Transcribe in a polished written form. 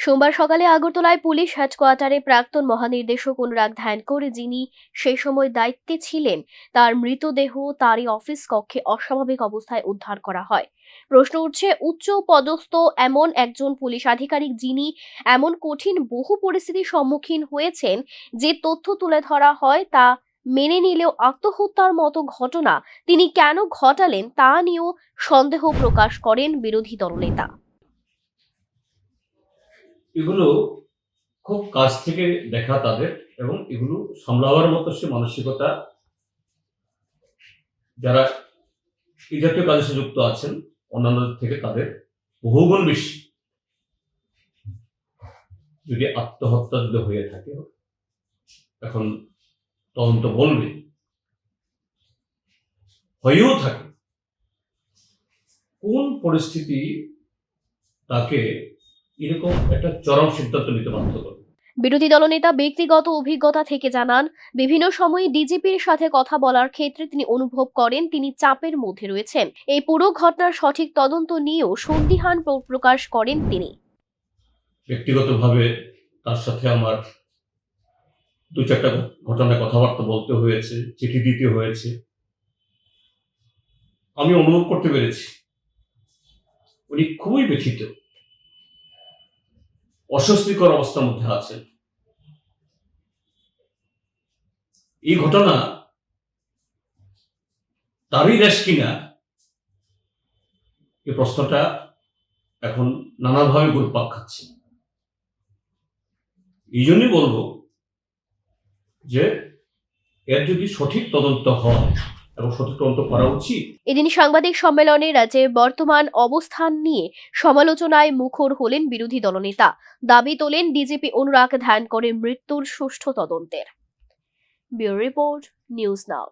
সোমবার সকালে আগরতলায় পুলিশ হেডকোয়ার্টারে প্রাক্তন মহানির্দেশক অনুরাগ ধানকর, যিনি সেই সময় দায়িত্বে ছিলেন, তার মৃতদেহ তারই অফিস কক্ষে অস্বাভাবিক অবস্থায় উদ্ধার করা হয়। প্রশ্ন উঠছে, উচ্চ পদস্থ এমন একজন পুলিশ আধিকারিক যিনি এমন কঠিন বহু পরিস্থিতির সম্মুখীন হয়েছেন, যে তথ্য তুলে ধরা হয় তা মেনে নিলেও আত্মহত্যার মতো ঘটনা তিনি কেন ঘটালেন তা নিয়েও সন্দেহ প্রকাশ করেন বিরোধী দলনেতা। এগুলো খুব কাছ থেকে দেখা তাদের, এবং এগুলো সামলাবার মতো সে মানসিকতা যারা এই জাতীয় কাজের সাথে যুক্ত আছেন অন্যান্যদের থেকে তাদের বহুগুণ বেশি। যদি আত্মহত্যা যদি হয়ে থাকে, এখন তদন্ত বলবে, হয়েও থাকে, কোন পরিস্থিতি তাকে এরকম একটা চরম সিদ্ধান্ত নিতে বাধ্য করে। বিরোধী দলনেতা ব্যক্তিগত অভিজ্ঞতা থেকে জানান, বিভিন্ন সময়ে ডিজিপির সাথে কথা বলার ক্ষেত্রে তিনি অনুভব করেন তিনি চাপের মধ্যে রয়েছেন। এই পুরো ঘটনার সঠিক তদন্ত নিয়েও সন্দিহান প্রকাশ করেন তিনি। ব্যক্তিগতভাবে তার সাথে আমার দু চারটা ঘটনায় কথাবার্তা বলতে হয়েছে, চিঠি দিতে হয়েছে। আমি অনুভব করতে পেরেছি উনি খুবই ব্যথিত, অস্বস্তিকর অবস্থার মধ্যে আছেন। এই ঘটনা তারই দেশ কিনা, এই প্রশ্নটা এখন নানাভাবে ঘুরপাক খাচ্ছে। এই জন্যই বলবো যে এর যদি সঠিক তদন্ত হয় এবং সঠিক তদন্ত করা উচিত। এদিন সাংবাদিক সম্মেলনে রাজ্যের বর্তমান অবস্থান নিয়ে সমালোচনায় মুখর হলেন বিরোধী দলনেতা। দাবি তোলেন ডিজিপি অনুরাগ ধানকরের মৃত্যুর সুষ্ঠু তদন্তের। Bureau report, news now.